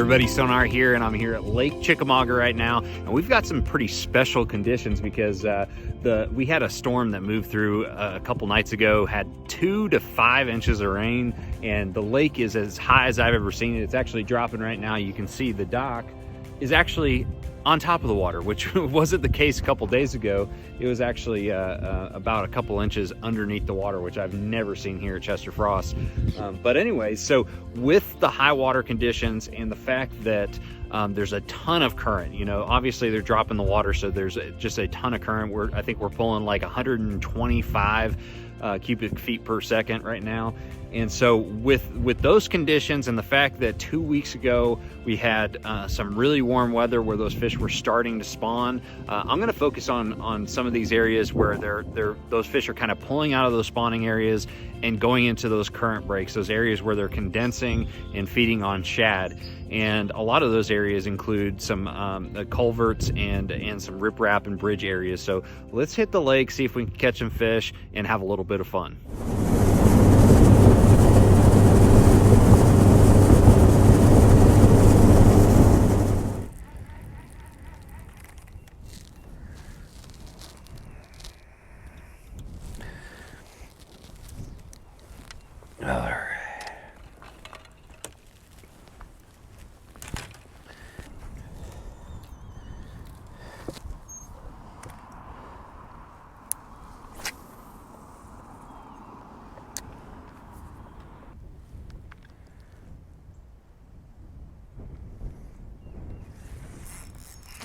everybody, Sonar here, and I'm here at Lake Chickamauga right now, and we've got some pretty special conditions because we had a storm that moved through a couple nights ago, had 2 to 5 inches of rain, and the lake is as high as I've ever seen it. It's actually dropping right now. You can see the dock is actually on top of the water, which wasn't the case a couple days ago. It was actually about a couple inches underneath the water, which I've never seen here at Chester Frost. But anyways, so with the high water conditions and the fact that there's a ton of current, you know, obviously they're dropping the water, so there's just a ton of current. I think we're pulling like 125 cubic feet per second right now. And so with those conditions and the fact that 2 weeks ago we had some really warm weather where those fish were starting to spawn, I'm going to focus on some of these areas where those fish are kind of pulling out of those spawning areas and going into those current breaks, those areas where they're condensing and feeding on shad. And a lot of those areas include some culverts and some riprap and bridge areas. So let's hit the lake, see if we can catch some fish and have a little bit of fun. All right.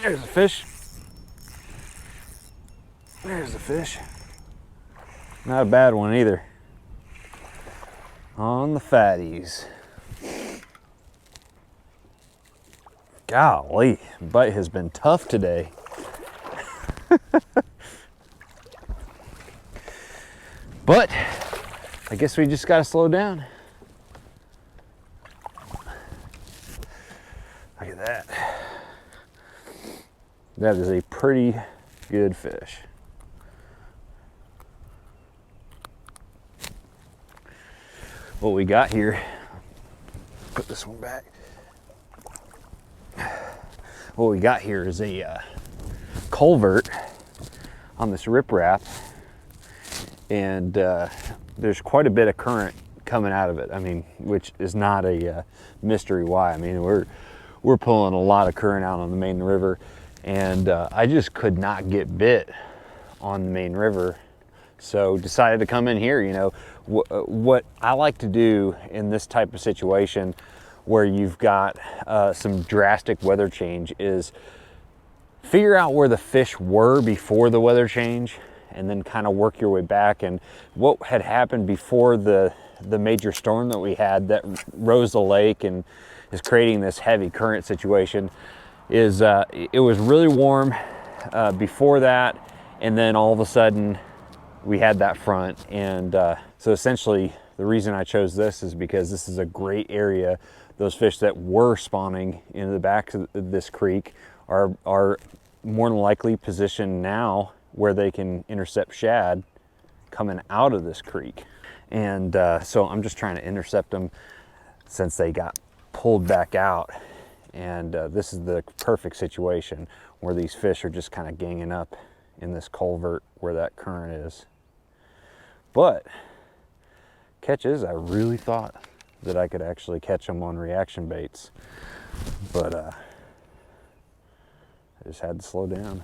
There's a fish. There's a fish. Not a bad one either. On the fatties. Golly, bite has been tough today. But I guess we just gotta slow down. Look at that. That is a pretty good fish. What we got here, put this one back. What we got here is a culvert on this riprap, and there's quite a bit of current coming out of it. I mean, which is not a mystery why. I mean, we're pulling a lot of current out on the main river, and I just could not get bit on the main river, so decided to come in here. You know, what I like to do in this type of situation where you've got some drastic weather change is figure out where the fish were before the weather change and then kind of work your way back. And what had happened before the major storm that we had that rose the lake and is creating this heavy current situation is it was really warm before that, and then all of a sudden we had that front. And so essentially the reason I chose this is because this is a great area. Those fish that were spawning in the back of this creek are more than likely positioned now where they can intercept shad coming out of this creek. And so I'm just trying to intercept them since they got pulled back out. And this is the perfect situation where these fish are just kind of ganging up in this culvert where that current is. But catch is, I really thought that I could actually catch them on reaction baits, but I just had to slow down.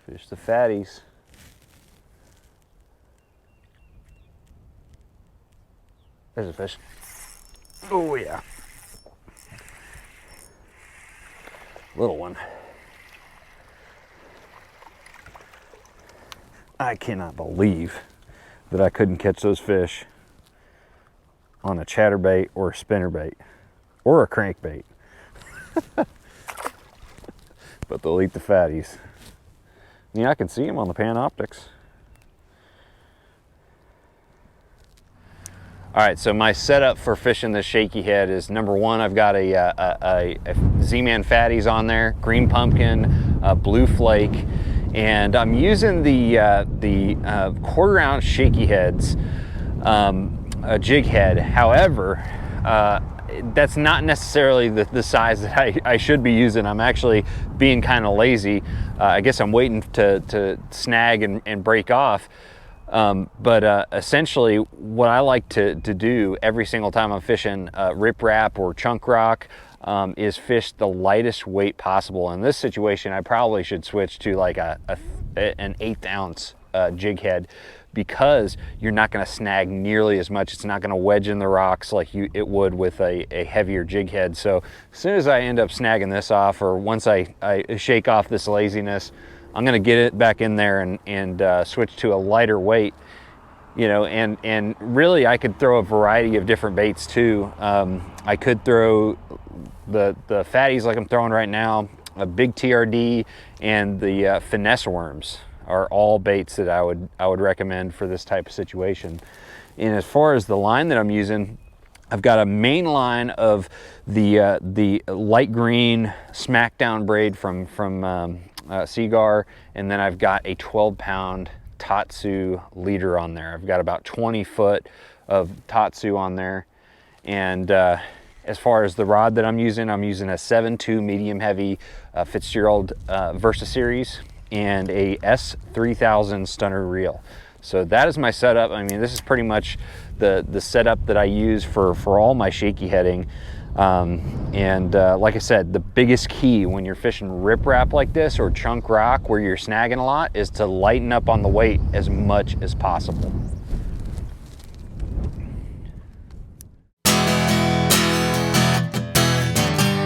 Fish the fatties. There's a fish. Oh yeah. Little one. I cannot believe that I couldn't catch those fish on a chatterbait or a spinnerbait or a crankbait. But they'll eat the fatties. Yeah, I can see them on the Panoptics. All right, so my setup for fishing this shaky head is, number one, I've got a Z-Man fatties on there, green pumpkin, blue flake, and I'm using the 1/4 ounce shaky heads, a jig head. However, That's not necessarily the size that I should be using. I'm actually being kind of lazy. I guess I'm waiting to snag and break off. But essentially what I like to do every single time I'm fishing riprap or chunk rock is fish the lightest weight possible. In this situation, I probably should switch to like an 1/8 ounce jig head, because you're not going to snag nearly as much. It's not going to wedge in the rocks like it would with a heavier jig head. So as soon as I end up snagging this off, or once I shake off this laziness, I'm going to get it back in there and switch to a lighter weight. You know, and really I could throw a variety of different baits too. I could throw the fatties like I'm throwing right now, a big TRD, and the finesse worms are all baits that I would recommend for this type of situation. And as far as the line that I'm using, I've got a main line of the light green smackdown braid from Seagar, and then I've got a 12-pound Tatsu leader on there. I've got about 20 foot of Tatsu on there. And as far as the rod that I'm using a 7.2 medium heavy Fitzgerald Versa Series and a S3000 stunner reel. So that is my setup. I mean, this is pretty much the setup that I use for all my shaky heading. Like I said, the biggest key when you're fishing riprap like this or chunk rock where you're snagging a lot is to lighten up on the weight as much as possible.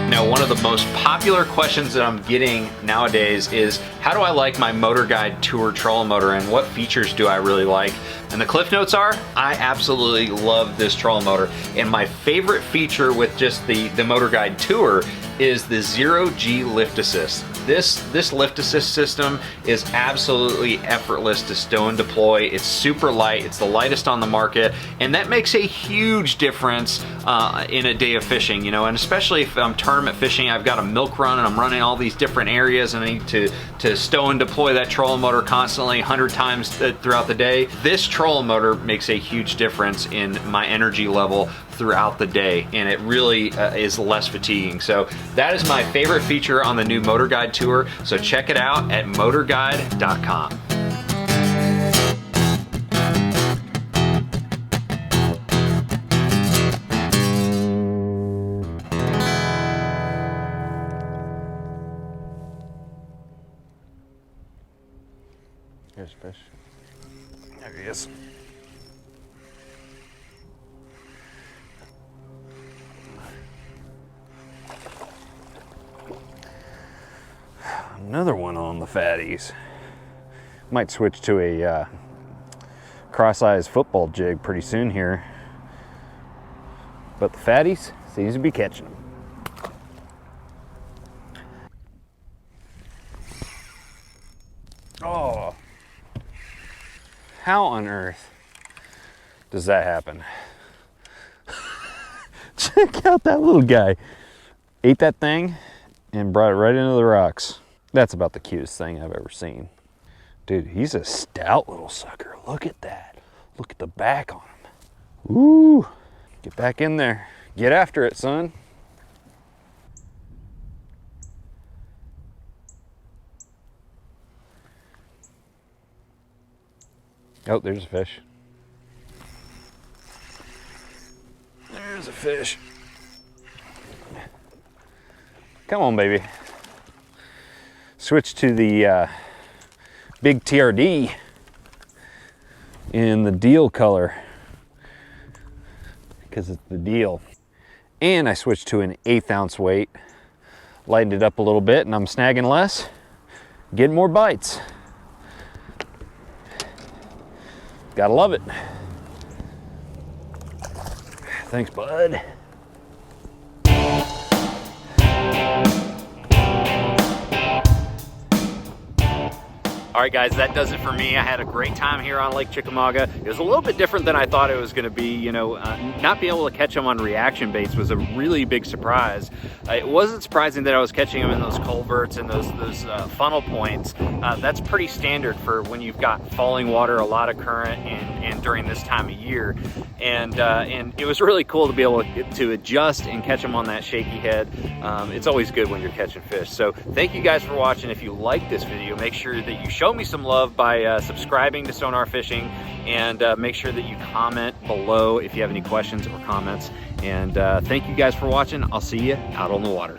Now, one of the most popular questions that I'm getting nowadays is, how do I like my Motor Guide Tour trolling motor, and what features do I really like? And the cliff notes are, I absolutely love this trolling motor. And my favorite feature with just the Motor Guide Tour is the 0G lift assist. This lift assist system is absolutely effortless to stow and deploy. It's super light, it's the lightest on the market, and that makes a huge difference in a day of fishing, you know, and especially if I'm tournament fishing, I've got a milk run and I'm running all these different areas and I need to stow and deploy that trolling motor constantly 100 times throughout the day. This trolling motor makes a huge difference in my energy level throughout the day, and it really is less fatiguing. So that is my favorite feature on the new Motor Guide Tour. So check it out at motorguide.com. Here's fish. There he is. Another one on the fatties. Might switch to a cross-eyes football jig pretty soon here. But the fatties seems to be catching them. Oh, how on earth does that happen? Check out that little guy. Ate that thing and brought it right into the rocks. That's about the cutest thing I've ever seen. Dude, he's a stout little sucker. Look at that. Look at the back on him. Ooh, get back in there. Get after it, son. Oh, there's a fish. There's a fish. Come on, baby. Switch to the big TRD in the deal color because it's the deal. And I switched to an 1/8 ounce weight, lightened it up a little bit, and I'm snagging less, getting more bites. Gotta love it. Thanks, bud. All right, guys, that does it for me. I had a great time here on Lake Chickamauga. It was a little bit different than I thought it was going to be. You know, not being able to catch them on reaction baits was a really big surprise. It wasn't surprising that I was catching them in those culverts and those funnel points. That's pretty standard for when you've got falling water, a lot of current, and during this time of year. And it was really cool to be able to adjust and catch them on that shaky head. It's always good when you're catching fish. So thank you guys for watching. If you like this video, make sure that you show me some love by subscribing to Sonar Fishing, and make sure that you comment below if you have any questions or comments. And thank you guys for watching. I'll see you out on the water.